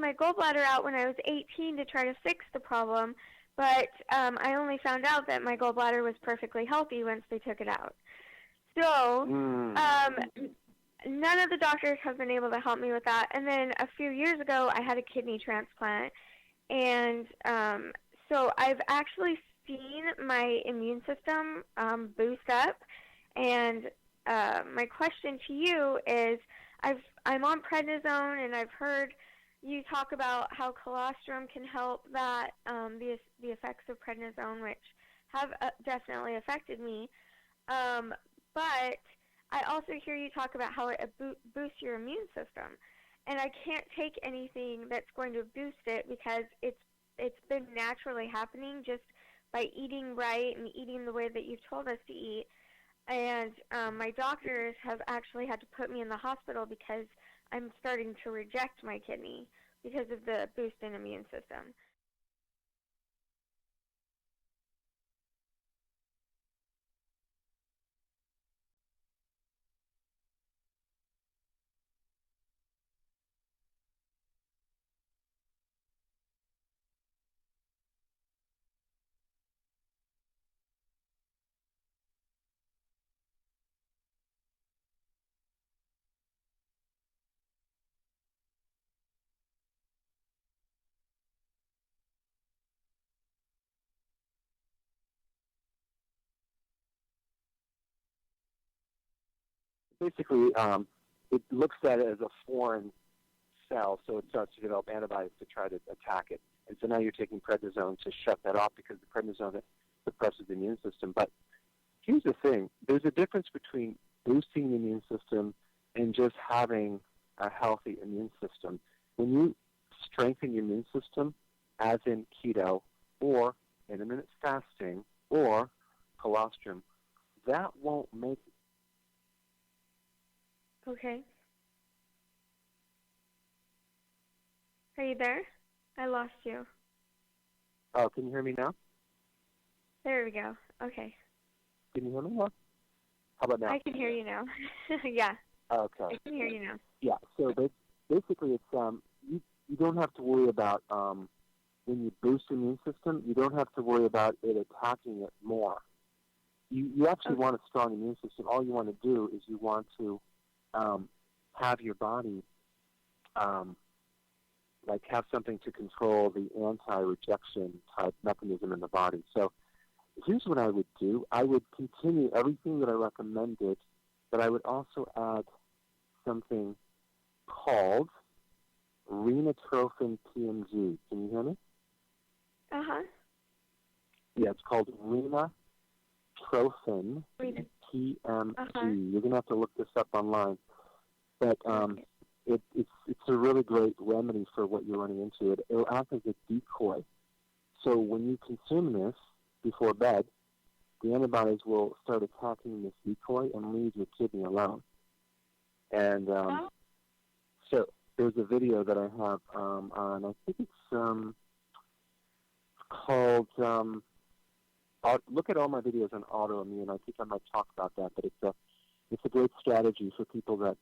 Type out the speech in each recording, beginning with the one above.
my gallbladder out when I was 18 to try to fix the problem, but I only found out that my gallbladder was perfectly healthy once they took it out. So none of the doctors have been able to help me with that. And then a few years ago, I had a kidney transplant, and so I've actually seen my immune system boost up. And my question to you is, I'm on prednisone, and I've heard you talk about how colostrum can help that, the effects of prednisone, which have definitely affected me. But I also hear you talk about how it boosts your immune system. And I can't take anything that's going to boost it because it's been naturally happening just by eating right and eating the way that you've told us to eat. And my doctors have actually had to put me in the hospital because I'm starting to reject my kidney because of the boost in immune system. Basically, it looks at it as a foreign cell, so it starts to develop antibodies to try to attack it. And so now you're taking prednisone to shut that off because the prednisone suppresses the immune system. But here's the thing. There's a difference between boosting the immune system and just having a healthy immune system. When you strengthen your immune system, as in keto or intermittent fasting or colostrum, that won't make Okay. Are you there? I lost you. Oh, can you hear me now? There we go. Okay. Can you hear me now? How about now? I can hear you now. Yeah. Okay. I can hear you now. Yeah. So basically, it's you don't have to worry about when you boost the immune system. You don't have to worry about it attacking it more. You actually want a strong immune system. All you want to do is you want to have your body like have something to control the anti-rejection type mechanism in the body. So here's what I would do. I would continue everything that I recommended, but I would also add something called renatrophin PMG. Can you hear me? Uh-huh. Yeah, it's called renatrophin PMG. You're going to have to look this up online. But it's a really great remedy for what you're running into. It'll act as a decoy. So when you consume this before bed, the antibodies will start attacking this decoy and leave your kidney alone. And so there's a video that I have on, I think it's called, look at all my videos on autoimmune. I think I might talk about that, but it's a great strategy for people that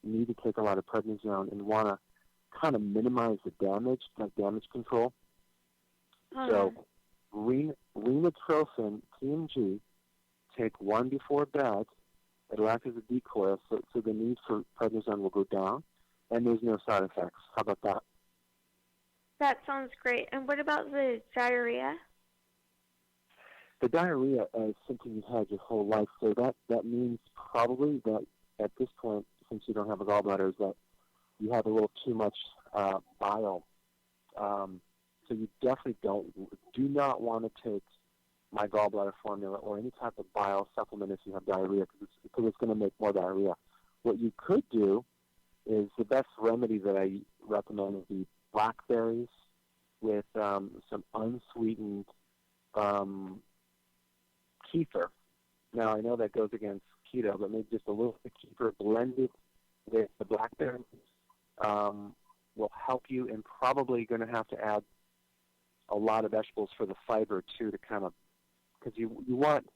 need to take a lot of prednisone and want to kind of minimize the damage, like damage control. So renatrophin PMG, take one before bed. It'll act as a decoy, so the need for prednisone will go down, and there's no side effects. How about that? That sounds great. And what about the diarrhea? The diarrhea is something you've had your whole life, so that means probably that at this point, since you don't have a gallbladder, is that you have a little too much bile. So you definitely do not want to take my gallbladder formula or any type of bile supplement if you have diarrhea, because it's going to make more diarrhea. What you could do is the best remedy that I recommend would be blackberries with some unsweetened kefir. Now, I know that goes against keto, but maybe just a little bit of kefir blended with the blackberries will help you, and probably going to have to add a lot of vegetables for the fiber, too, to kind of, because you want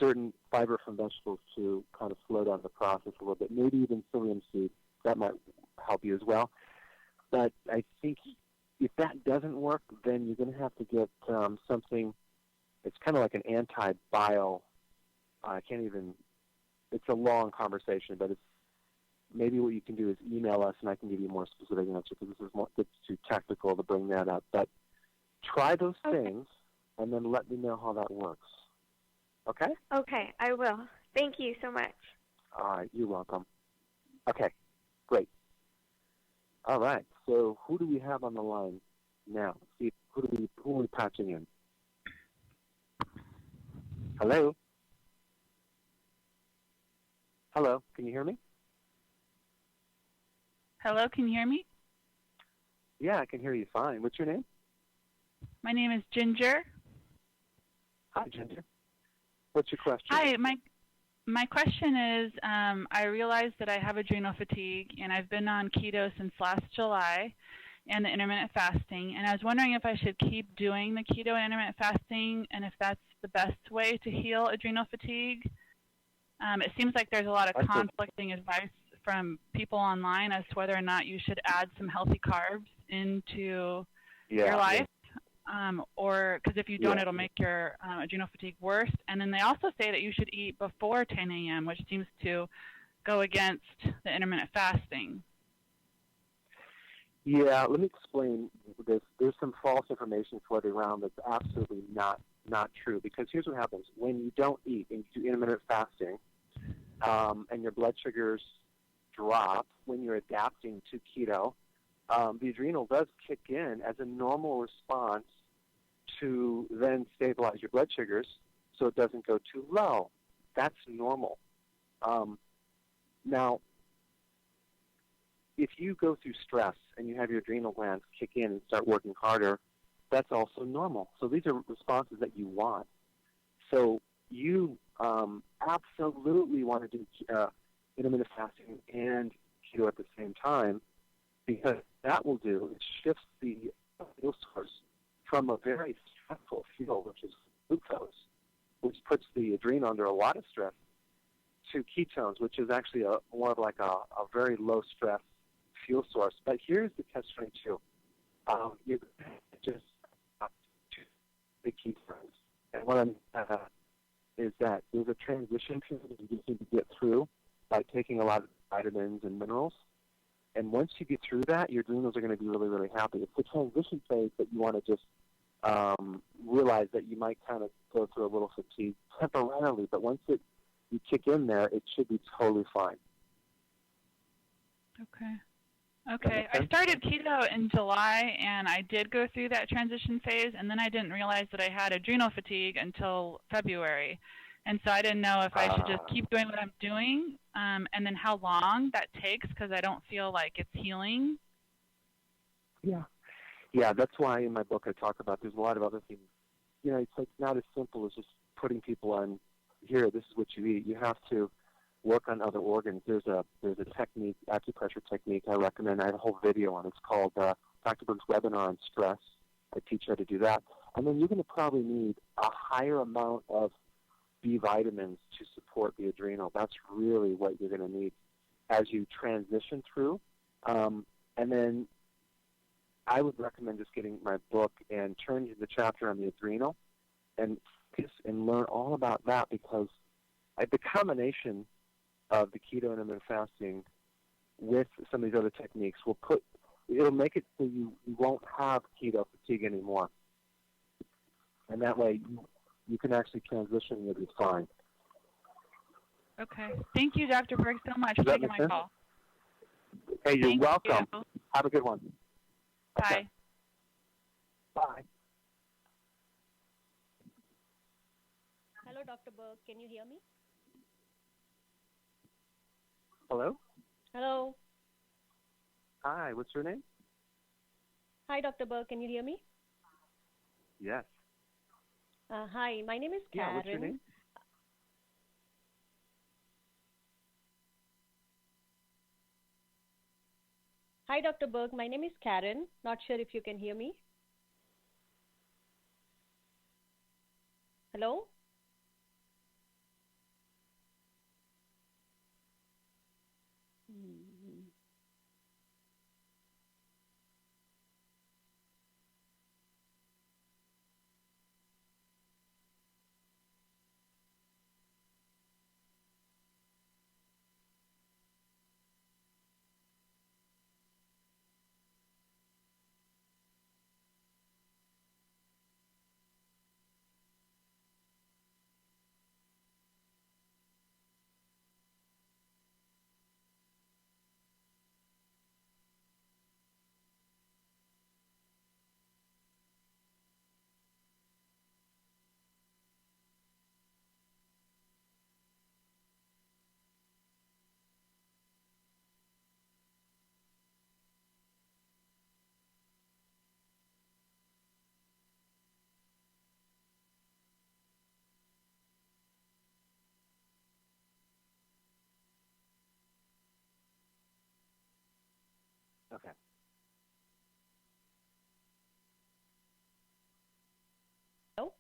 certain fiber from vegetables to kind of slow down the process a little bit. Maybe even psyllium seed, that might help you as well. But I think if that doesn't work, then you're going to have to get something. It's kind of like an anti-bile. I can't even. It's a long conversation, but it's maybe what you can do is email us, and I can give you a more specific answer because this is more. It's too technical to bring that up. But try those things, and then let me know how that works. Okay? Okay, I will. Thank you so much. All right, you're welcome. Okay, great. All right, so who do we have on the line now? See, who are we patching in? Hello? Hello, can you hear me? Hello, can you hear me? Yeah, I can hear you fine. What's your name? My name is Ginger. Hi, Ginger. What's your question? Hi, my question is, I realized that I have adrenal fatigue, and I've been on keto since last July and the intermittent fasting, and I was wondering if I should keep doing the keto and intermittent fasting and if that's the best way to heal adrenal fatigue. It seems like there's a lot of conflicting advice from people online as to whether or not you should add some healthy carbs into your life. Or because if you don't, it'll make your adrenal fatigue worse. And then they also say that you should eat before 10 a.m., which seems to go against the intermittent fasting. Yeah, let me explain this. There's some false information floating around that's absolutely not true. Because here's what happens. When you don't eat and you do intermittent fasting and your blood sugars drop when you're adapting to keto, the adrenal does kick in as a normal response to then stabilize your blood sugars so it doesn't go too low. That's normal. Now, if you go through stress and you have your adrenal glands kick in and start working harder, that's also normal. So these are responses that you want. So you absolutely want to do intermittent fasting and keto at the same time, because that will do, it shifts the fuel source from a very stressful fuel, which is glucose, which puts the adrenal under a lot of stress, to ketones, which is actually more of like a very low stress fuel source. But here's the catch-22. You just the ketones. And what I'm is that there's a transition period that you just need to get through by taking a lot of vitamins and minerals. And once you get through that, your adrenals are going to be really, really happy. It's the transition phase that you want to just realize that you might kind of go through a little fatigue temporarily, but once you kick in there, it should be totally fine. Okay. I started keto in July, and I did go through that transition phase, and then I didn't realize that I had adrenal fatigue until February. And so I didn't know if I should just keep doing what I'm doing, and then how long that takes, because I don't feel like it's healing. Yeah, that's why in my book I talk about there's a lot of other things. You know, it's like not as simple as just putting people on, here, this is what you eat. You have to work on other organs. There's a technique, acupressure technique I recommend. I have a whole video on it. It's called Dr. Berg's webinar on stress. I teach how to do that. And then you're going to probably need a higher amount of B vitamins to support the adrenal. That's really what you're going to need as you transition through. And then I would recommend just getting my book and turn to the chapter on the adrenal and learn all about that, because the combination of the keto and intermittent fasting with some of these other techniques it'll make it so you won't have keto fatigue anymore. And that way you can actually transition and you'll be fine. Okay. Thank you, Dr. Berg, so much for taking my call. Hey, you're welcome. You. Have a good one. Bye. Okay. Bye. Hello, Dr. Berg. Can you hear me? Hello? Hello. Hi, what's your name? Hi, Dr. Berg. Can you hear me? Yes. Hi, my name is Karen. Yeah, what's your name? Hi, Dr. Berg. My name is Karen. Not sure if you can hear me. Hello? Okay. Hello?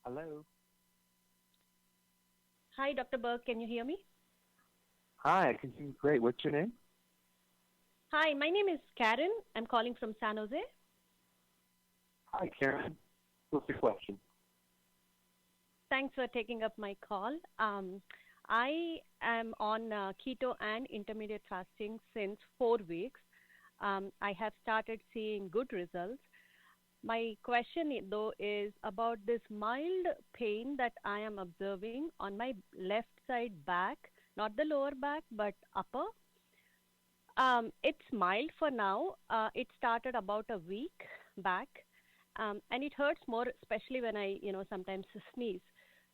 Hello? Hi, Dr. Berg. Can you hear me? Hi, I can hear you great. What's your name? Hi, my name is Karen. I'm calling from San Jose. Hi, Karen. What's your question? Thanks for taking up my call. I am on keto and intermittent fasting since 4 weeks. I have started seeing good results. My question, though, is about this mild pain that I am observing on my left side back, not the lower back, but upper. It's mild for now. It started about a week back, and it hurts more, especially when I, sometimes sneeze.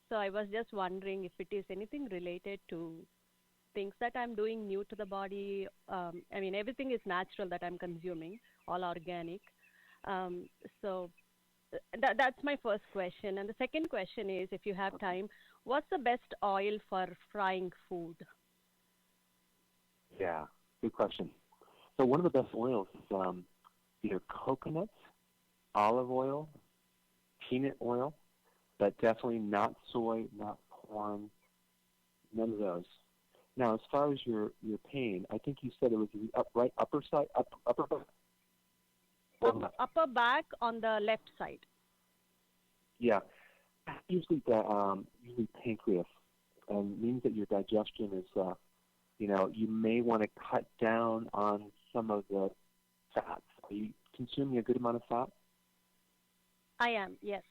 So I was just wondering if it is anything related to things that I'm doing new to the body. I mean, everything is natural that I'm consuming, all organic. So that's my first question. And the second question is, if you have time, what's the best oil for frying food? Yeah, good question. So one of the best oils is either coconut, olive oil, peanut oil, but definitely not soy, not corn, none of those. Now, as far as your pain, I think you said it was the upper side, upper back? Upper back on the left side. Yeah. Usually usually pancreas, means that your digestion is, you may want to cut down on some of the fats. Are you consuming a good amount of fat? I am, yes.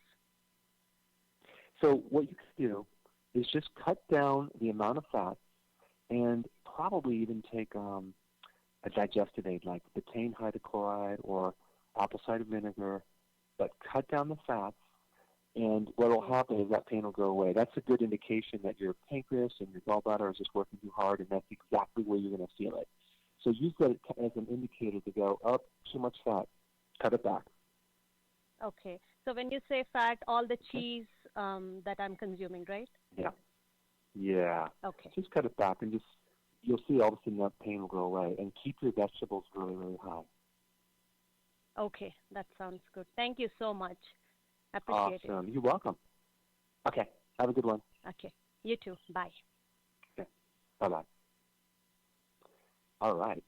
So what you can do is just cut down the amount of fat and probably even take a digestive aid like betaine hydrochloride or apple cider vinegar, but cut down the fats, and what will happen is that pain will go away. That's a good indication that your pancreas and your gallbladder is just working too hard, and that's exactly where you're going to feel it. So use that as an indicator to go, oh, too much fat, cut it back. Okay. So when you say fat, all the cheese that I'm consuming, right? Yeah. Yeah. Okay. Just cut it back, and you'll see all of a sudden that pain will go away. And keep your vegetables really, really high. Okay, that sounds good. Thank you so much. Appreciate it. Awesome. You're welcome. Okay. Have a good one. Okay. You too. Bye. Okay. Bye-bye. All right.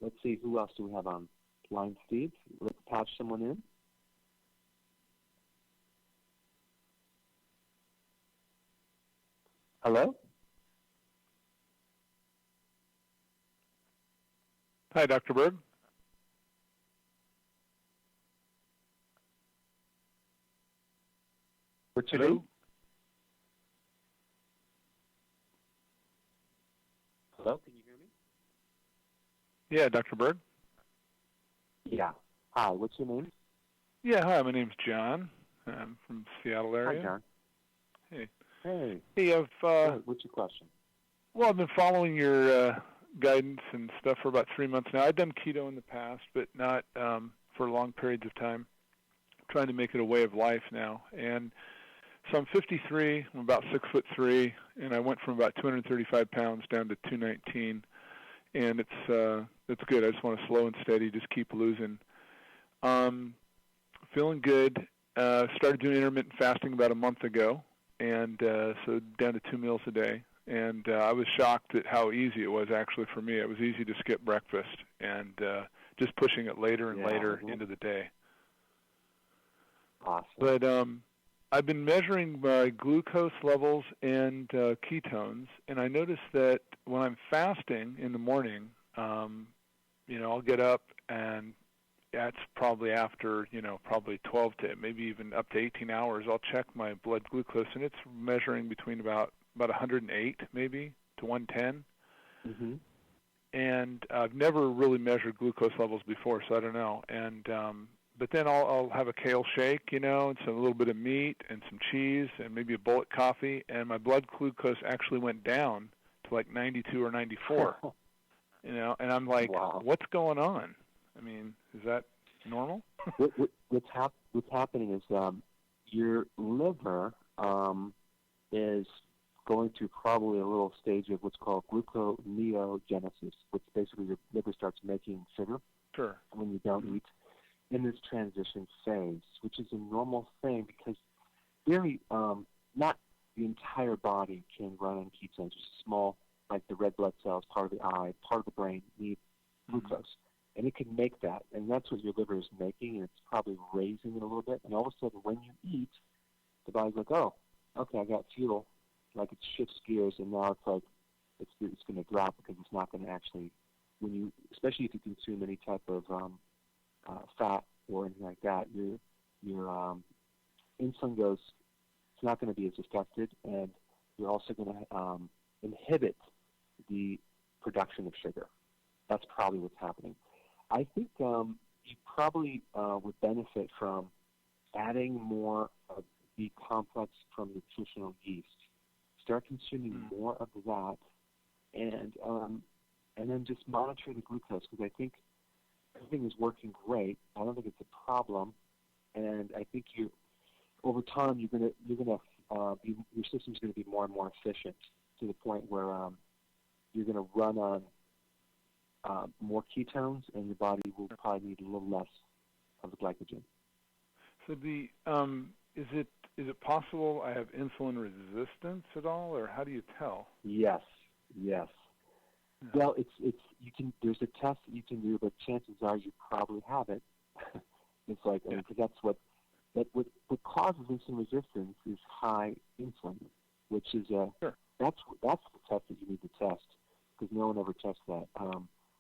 Let's see, who else do we have on line, Steve? Let's patch someone in. Hello? Hi, Dr. Berg. What's your Hello? name? Hello, can you hear me? Yeah, Dr. Berg. Yeah. Hi, what's your name? Yeah, hi, my name's John. I'm from Seattle area. Hi, John. Hey. Hey. Hey, What's your question? well, I've been following your guidance and stuff for about 3 months now. I've done keto in the past, but not for long periods of time. I'm trying to make it a way of life now. And so I'm 53, I'm about 6'3", and I went from about 235 pounds down to 219. And it's good. I just want to slow and steady, just keep losing. Feeling good. Started doing intermittent fasting about a month ago, and so down to 2 meals a day. And I was shocked at how easy it was actually for me. It was easy to skip breakfast and just pushing it later and later into the day. Awesome. But I've been measuring my glucose levels and ketones, and I noticed that when I'm fasting in the morning, I'll get up, and that's probably after, probably 12 to maybe even up to 18 hours, I'll check my blood glucose, and it's measuring between about 108 maybe to 110. Mm-hmm. And I've never really measured glucose levels before, so I don't know. And but then I'll have a kale shake, and a little bit of meat and some cheese and maybe a bullet coffee, and my blood glucose actually went down to like 92 or 94. And I'm like, wow. What's going on? I mean, is that normal? What's happening is your liver is going through probably a little stage of what's called gluconeogenesis, which basically your liver starts making sugar when you don't eat in this transition phase, which is a normal thing because not the entire body can run on ketones. Just small, like the red blood cells, part of the eye, part of the brain need glucose. And it can make that, and that's what your liver is making, and it's probably raising it a little bit. And all of a sudden, when you eat, the body's like, oh, okay, I got fuel. Like it shifts gears, and now it's like it's going to drop because it's not going to actually, especially if you consume any type of fat or anything like that, your insulin goes. It's not going to be as affected, and you're also going to inhibit the production of sugar. That's probably what's happening. I think you probably would benefit from adding more of B complex from nutritional yeast. Start consuming more of that, and then just monitor the glucose because I think everything is working great. I don't think it's a problem, and I think over time your system's going to be more and more efficient to the point where you're going to run on more ketones, and your body will probably need a little less of the glycogen. So is it possible I have insulin resistance at all, or how do you tell? Yes. Yeah. Well, there's a test that you can do, but chances are you probably have it. It's like because that's what causes insulin resistance is high insulin, which is that's the test that you need to test because no one ever tests that.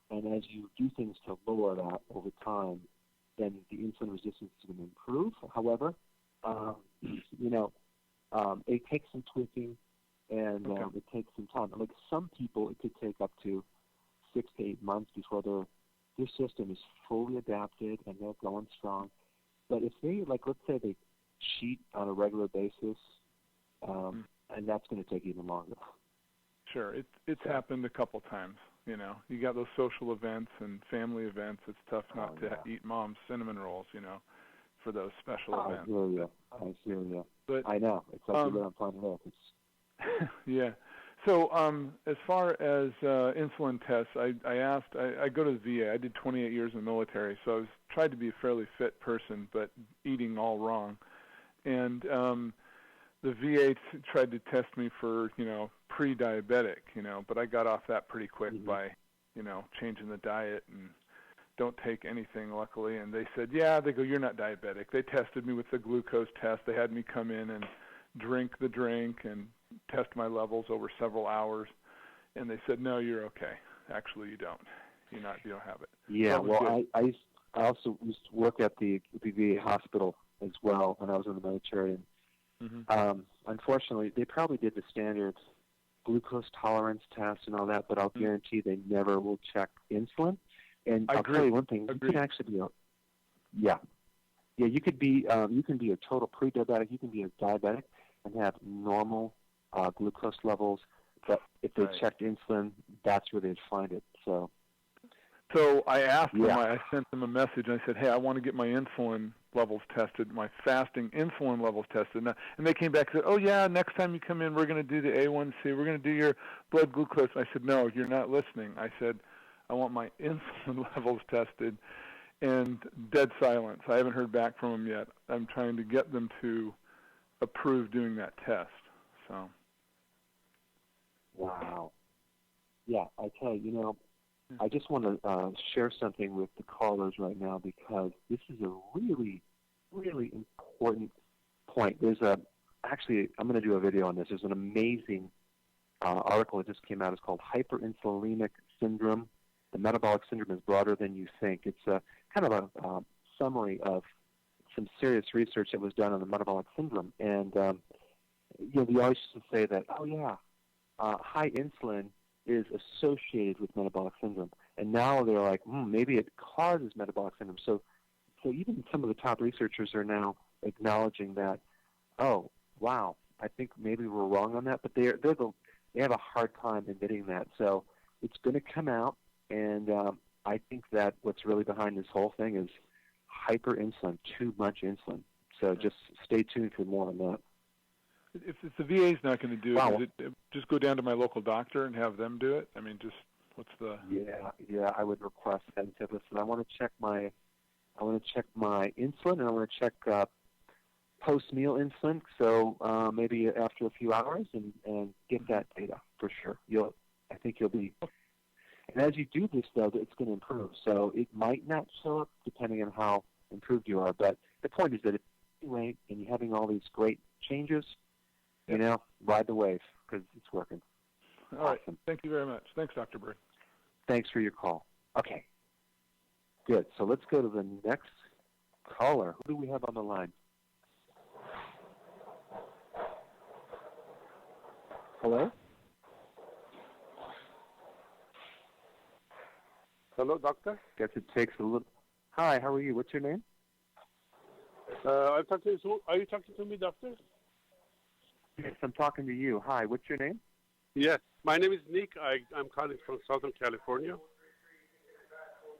And as you do things to lower that over time, then the insulin resistance is going to improve. However, it takes some tweaking, and it takes some time. Like some people, it could take up to 6 to 8 months before their system is fully adapted and they're going strong. But if they, let's say they cheat on a regular basis, and that's going to take even longer. Sure, it's happened a couple times. You got those social events and family events. It's tough not to eat mom's cinnamon rolls, for those special events. I hear you. But I know. It's like you live on planet Earth. Yeah. So as far as insulin tests, I go to the VA. I did 28 years in the military, so I tried to be a fairly fit person, but eating all wrong. And the VA tried to test me for, pre-diabetic, but I got off that pretty quick by, changing the diet and don't take anything, luckily. And they said, they go, you're not diabetic. They tested me with the glucose test. They had me come in and drink the drink and test my levels over several hours. And they said, no, you're okay. Actually, you don't. You don't have it. Yeah, well, I also used to work at the VA hospital as well when I was in the military. And unfortunately, they probably did the standard glucose tolerance test and all that, but I'll guarantee they never will check insulin. And I'll tell you one thing: you can actually be you could be you can be a total pre-diabetic, you can be a diabetic and have normal glucose levels, but if they checked insulin, that's where they'd find it. So I asked them, I sent them a message, and I said, hey, I want to get my insulin levels tested, my fasting insulin levels tested. And they came back and said, oh, yeah, next time you come in, we're going to do the A1C, we're going to do your blood glucose. I said, no, you're not listening. I said, I want my insulin levels tested, and dead silence. I haven't heard back from them yet. I'm trying to get them to approve doing that test. So. Wow. Yeah, I tell you, I just want to share something with the callers right now because this is a really, really important point. Actually, I'm going to do a video on this. There's an amazing article that just came out. It's called Hyperinsulinic Syndrome. The metabolic syndrome is broader than you think. It's kind of a summary of some serious research that was done on the metabolic syndrome. And, we always used to say that, high insulin is associated with metabolic syndrome. And now they're like, maybe it causes metabolic syndrome. So even some of the top researchers are now acknowledging that, oh, wow, I think maybe we're wrong on that. But they have a hard time admitting that. So it's going to come out, and I think that what's really behind this whole thing is hyperinsulin, too much insulin. So just stay tuned for more on that. If the VA's not going to do Wow. it, just go down to my local doctor and have them do it? I mean, just what's the... Yeah, I would request that. And say, listen, I want to check my insulin, and I want to check post-meal insulin, so maybe after a few hours, and get that data for sure. I think you'll be... And as you do this, though, it's going to improve. So it might not show up depending on how improved you are. But the point is that if you're late and you're having all these great changes, ride the wave because it's working. All right. Thank you very much. Thanks, Dr. Berg. Thanks for your call. Okay. Good. So let's go to the next caller. Who do we have on the line? Hello? Hello, doctor. Guess it takes a little... Hi, how are you? What's your name? I'm talking to... Are you talking to me, doctor? Yes, I'm talking to you. Hi, what's your name? Yes, my name is Nick. I'm calling from Southern California.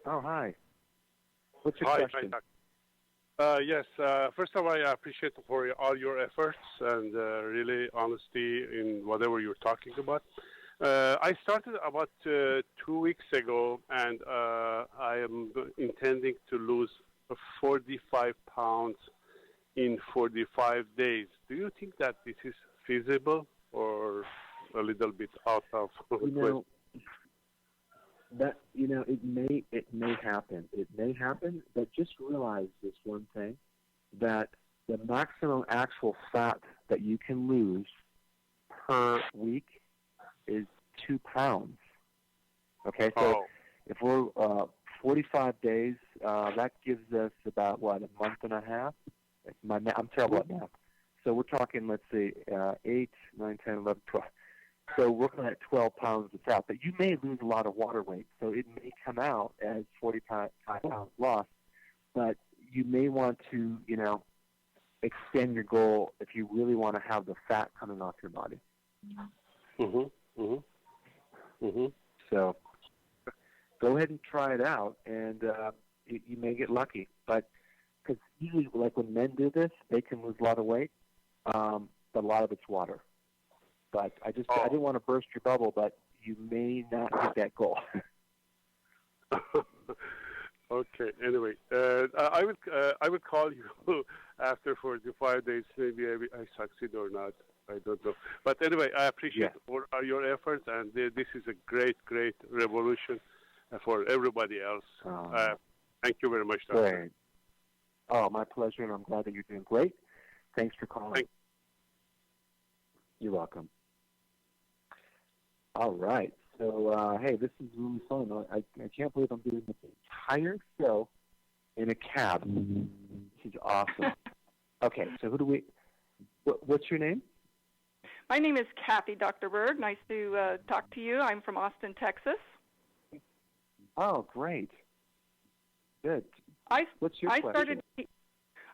Oh, hi. What's your Hi, question? Yes, first of all, I appreciate for all your efforts and really honesty in whatever you're talking about. I started about 2 weeks ago, and I am intending to lose 45 pounds in 45 days. Do you think that this is feasible or a little bit out of question? It may happen. It may happen, but just realize this one thing, that the maximum actual fat that you can lose per week is 2 pounds. Okay, so if we're 45 days, that gives us about, a month and a half? I'm terrible at math. So we're talking, let's see, 8, 9, 10, 11, 12. So we're looking at 12 pounds of fat. But you may lose a lot of water weight, so it may come out as 45 pounds lost. But you may want to, extend your goal if you really want to have the fat coming off your body. So go ahead and try it out, and you may get lucky. But because usually, like when men do this, they can lose a lot of weight, but a lot of it's water. But I didn't want to burst your bubble, but you may not hit that goal. Okay. Anyway, I would call you after 45 days. Maybe I succeed or not. I don't know. But anyway, I appreciate all your efforts, and this is a great revolution for everybody else. Thank you very much, Doctor. Great. Oh, my pleasure, and I'm glad that you're doing great. Thanks for calling. You're welcome. All right. So, hey, this is really fun. I can't believe I'm doing this entire show in a cab. This is awesome. Okay, so what's your name? My name is Kathy, Dr. Berg. Nice to talk to you. I'm from Austin, Texas. Oh, great. Good. What's your question?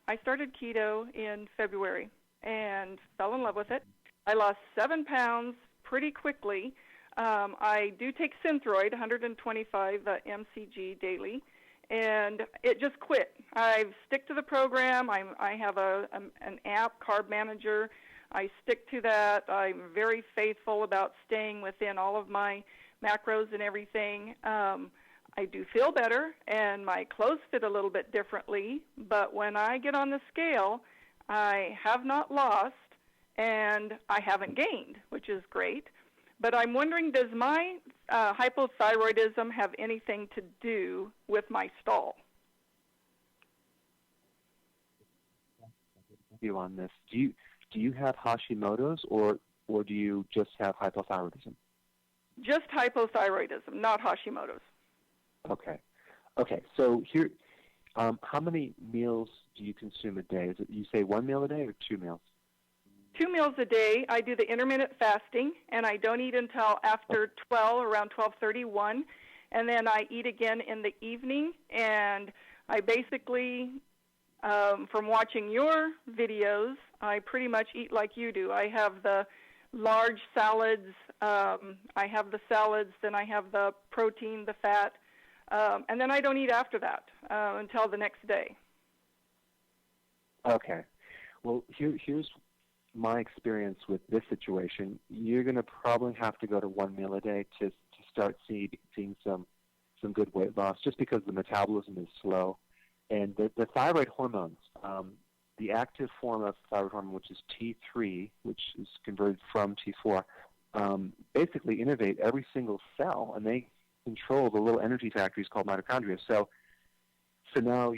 I started keto in February and fell in love with it. I lost 7 pounds pretty quickly. I do take Synthroid, 125 mcg daily, and it just quit. I stick to the program. I have an app, Carb Manager. I stick to that. I'm very faithful about staying within all of my macros and everything. I do feel better, and my clothes fit a little bit differently, but when I get on the scale, I have not lost, and I haven't gained, which is great. But I'm wondering, does my hypothyroidism have anything to do with my stall? You on this? Do you have Hashimoto's, or do you just have hypothyroidism? Just hypothyroidism, not Hashimoto's. Okay. So here, how many meals do you consume a day? Is it, you say 1 meal a day or 2 meals? 2 meals a day. I do the intermittent fasting, and I don't eat until after 12, around 12:31, and then I eat again in the evening. And I basically, from watching your videos, I pretty much eat like you do. I have the large salads. I have the salads, then I have the protein, the fat, and then I don't eat after that until the next day. Okay. Well, here's my experience with this situation, you're going to probably have to go to 1 meal a day to start seeing some good weight loss, just because the metabolism is slow. And the thyroid hormones, the active form of thyroid hormone, which is T3, which is converted from T4, basically innervate every single cell, and they control the little energy factories called mitochondria. So now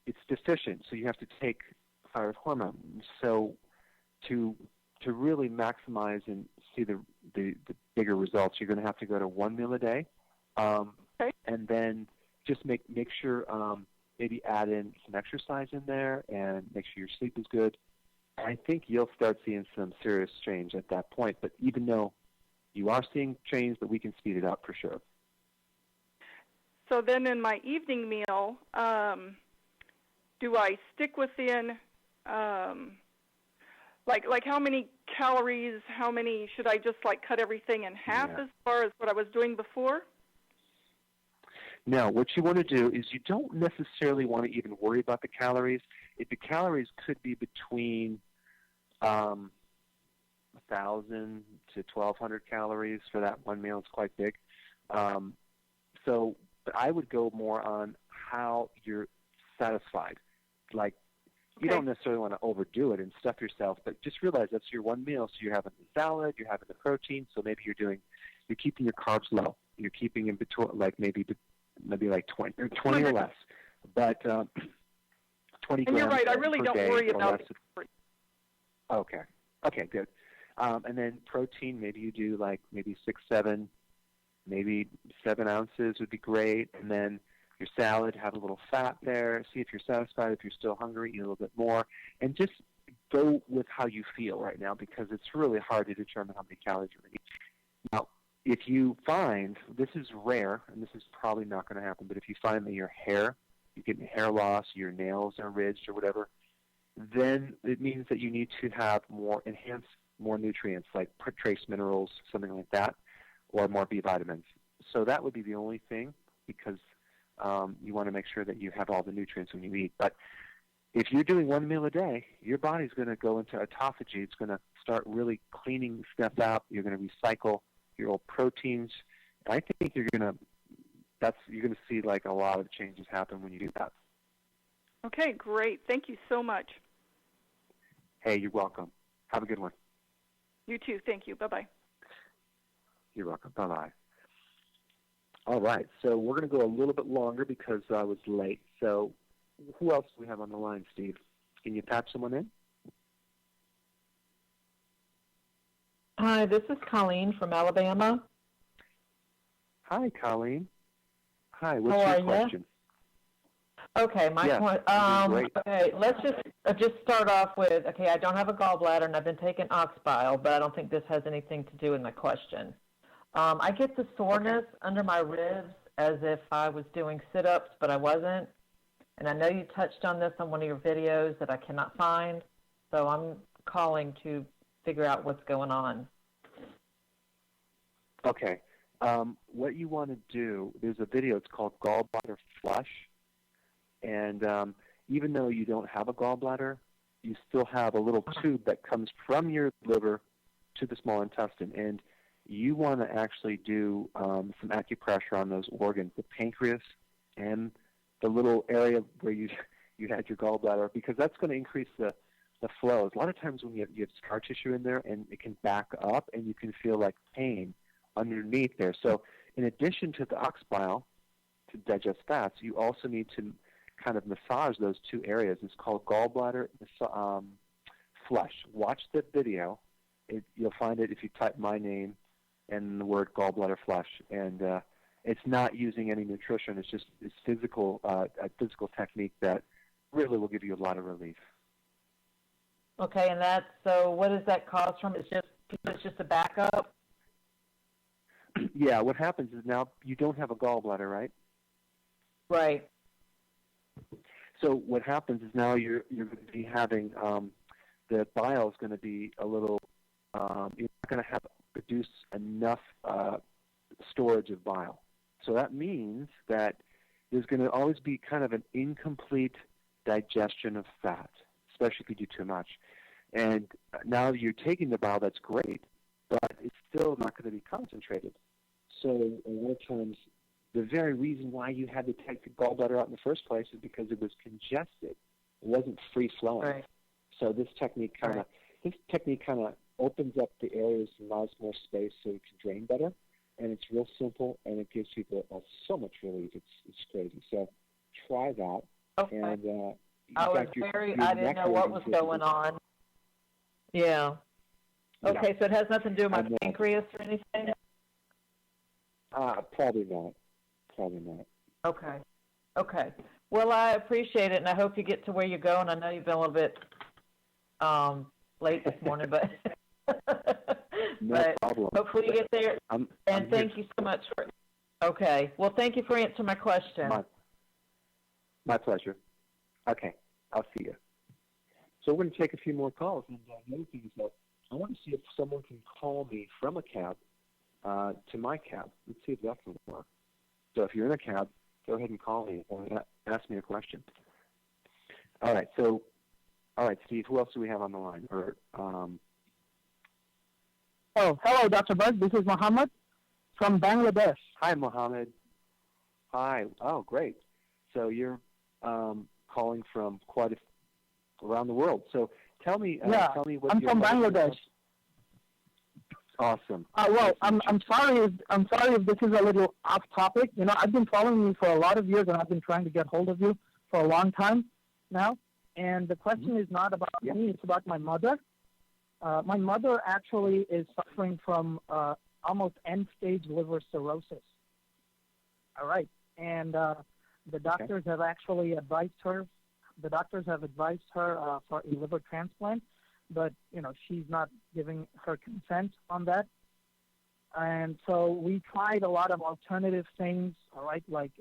it's deficient, so you have to take thyroid hormone. So to really maximize and see the bigger results, you're going to have to go to 1 meal a day, and then just make sure maybe add in some exercise in there and make sure your sleep is good. I think you'll start seeing some serious change at that point. But even though you are seeing change, but we can speed it up for sure. So then in my evening meal, do I stick within, like how many calories, should I just like cut everything in half as far as what I was doing before? No, what you want to do is you don't necessarily want to even worry about the calories. If the calories could be between 1,000 to 1,200 calories for that one meal, it's quite big. But I would go more on how you're satisfied. Like, you don't necessarily want to overdo it and stuff yourself, but just realize that's your one meal. So you're having the salad, you're having the protein. So maybe you're keeping your carbs low. You're keeping in between, like maybe like 20 or less, but 20 grams. And you're right. I really don't worry about it. Okay, good. And then protein, maybe you do like maybe 7 ounces would be great. And then your salad, have a little fat there. See if you're satisfied. If you're still hungry, eat a little bit more. And just go with how you feel right now, because it's really hard to determine how many calories you're going to eat. Now, if you find, this is rare, and this is probably not going to happen, but if you find that you're getting hair loss, your nails are ridged or whatever, then it means that you need to have more nutrients like trace minerals, something like that, or more B vitamins. So that would be the only thing, because you want to make sure that you have all the nutrients when you eat. But if you're doing one meal a day, your body's going to go into autophagy. It's going to start really cleaning stuff out. You're going to recycle your old proteins. I think you're going to see like a lot of changes happen when you do that. Okay, great. Thank you so much. Hey, you're welcome. Have a good one. You too. Thank you. Bye-bye. You're welcome. Bye-bye. All right, so we're going to go a little bit longer because I was late. So who else do we have on the line, Steve? Can you patch someone in? Hi, this is Colleen from Alabama. Hi, Colleen. Hi, what's How your question? Okay, okay, let's just start off with, okay, I don't have a gallbladder and I've been taking ox bile, but I don't think this has anything to do with my question. I get the soreness under my ribs as if I was doing sit-ups, but I wasn't. And I know you touched on this on one of your videos that I cannot find, so I'm calling to figure out what's going on. Okay. What you want to do, there's a video, it's called Gallbladder Flush. And even though you don't have a gallbladder, you still have a little tube that comes from your liver to the small intestine. And you want to actually do some acupressure on those organs, the pancreas and the little area where you had your gallbladder, because that's going to increase the flow. A lot of times when you have scar tissue in there, and it can back up, and you can feel like pain underneath there. So in addition to the ox bile to digest fats, you also need to kind of massage those two areas. It's called Gallbladder Flush. Watch the video. You'll find it if you type my name and the word Gallbladder Flush. And it's not using any nutrition. It's physical, a physical technique that really will give you a lot of relief. Okay, and so what does that cause from? It's just a backup? Yeah, what happens is now you don't have a gallbladder, right? Right. So what happens is now you're going to be having the bile is going to be a little. You're not going to produce enough storage of bile. So that means that there's going to always be kind of an incomplete digestion of fat, especially if you do too much. And now you're taking the bile, that's great, but it's still not going to be concentrated. So in other terms, the very reason why you had to take the gallbladder out in the first place is because it was congested. It wasn't free-flowing. Right. So this technique kind of opens up the areas and allows more space so it can drain better. And it's real simple, and it gives people so much relief. It's crazy. So try that. Okay. And I didn't know what was going on. Yeah. Okay, so it has nothing to do with my pancreas or anything? Probably not. Okay. Well, I appreciate it, and I hope you get to where you're going. I know you've been a little bit late this morning, but no problem. Hopefully you get there. Thank you so much for. Okay. Well, thank you for answering my question. My pleasure. Okay, I'll see you. So we're going to take a few more calls, and the other thing is that I want to see if someone can call me from a cab to my cab. Let's see if that can work. So if you're in a cab, go ahead and call me and ask me a question. All right, Steve, who else do we have on the line? Hello, Dr. Berg. This is Mohammed from Bangladesh. Hi, Mohammed. Hi. Oh, great. So you're calling from quite around the world. So tell me what I'm from Bangladesh. Awesome. I'm sorry if this is a little off topic. You know, I've been following you for a lot of years, and I've been trying to get hold of you for a long time now. And the question is not about me; it's about my mother. My mother actually is suffering from almost end-stage liver cirrhosis. All right, and the doctors have actually advised her. The doctors have advised her for a liver transplant, but she's not giving her consent on that. And so we tried a lot of alternative things, all right, like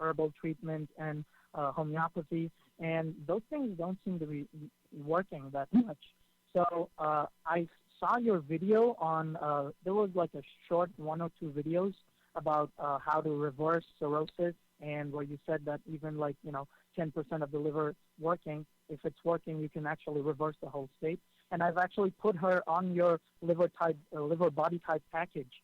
herbal treatment and homeopathy, and those things don't seem to be working that much. So I saw your video on. There was like a short 1 or 2 videos about how to reverse cirrhosis, and where you said that even 10% of the liver working, if it's working, you can actually reverse the whole state. And I've actually put her on your liver body type package.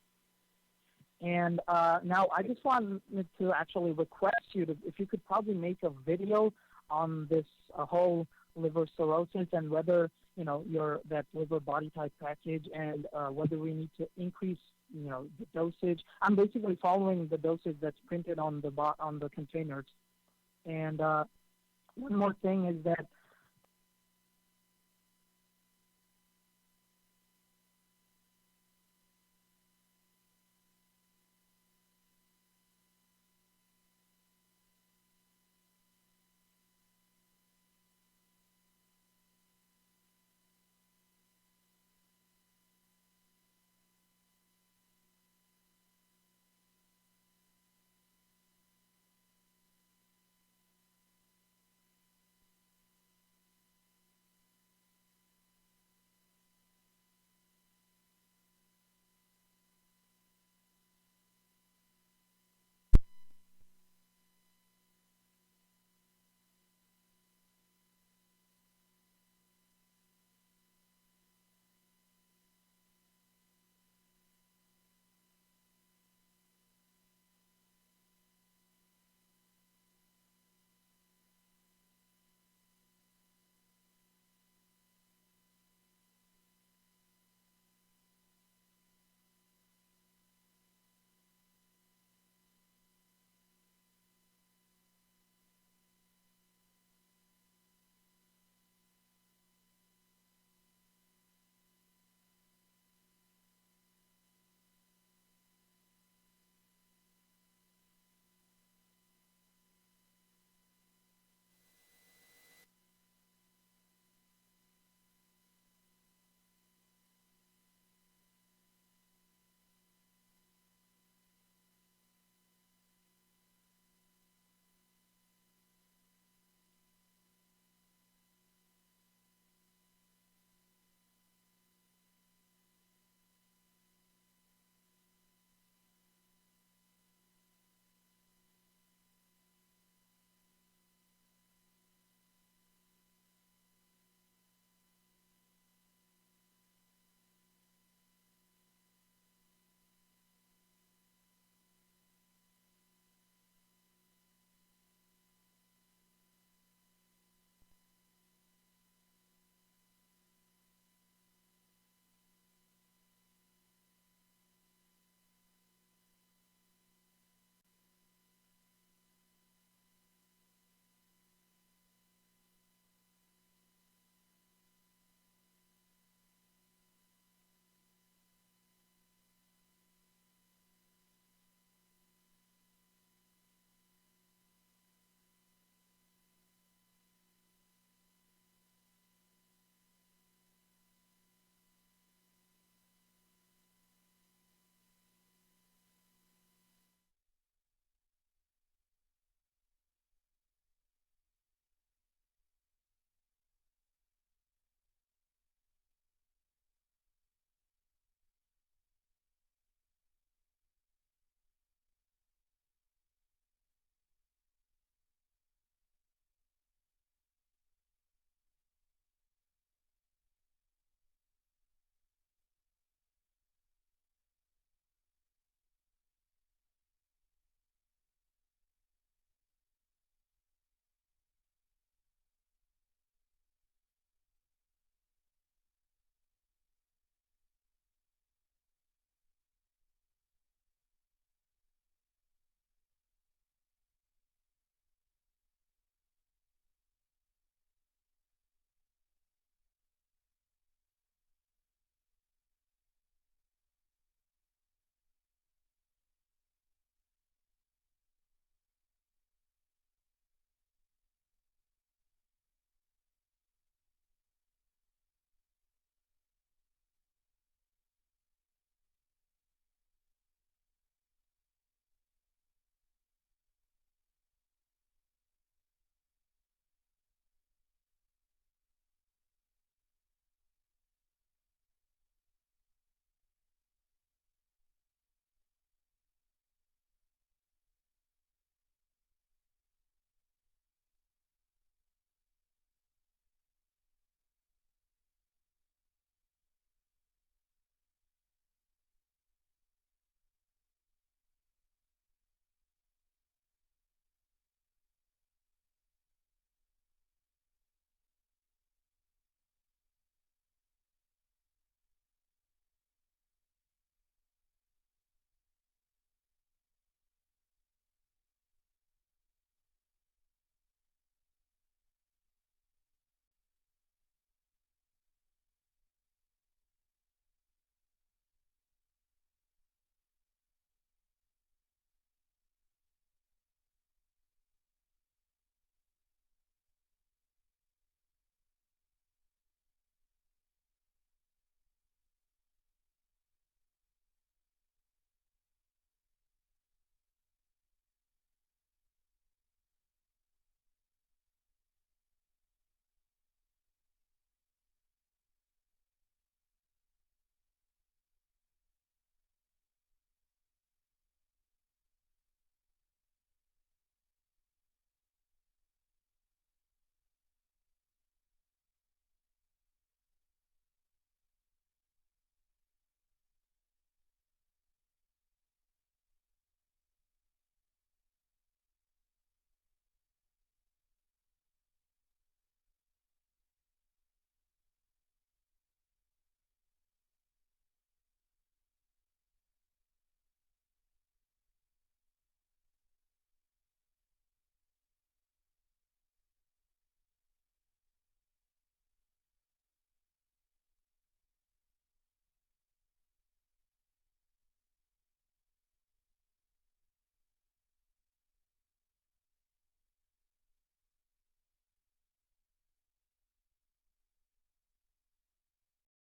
And now I just wanted to actually request you if you could probably make a video on this whole liver cirrhosis and whether that liver body type package and whether we need to increase the dosage. I'm basically following the dosage that's printed on the containers. And one more thing is that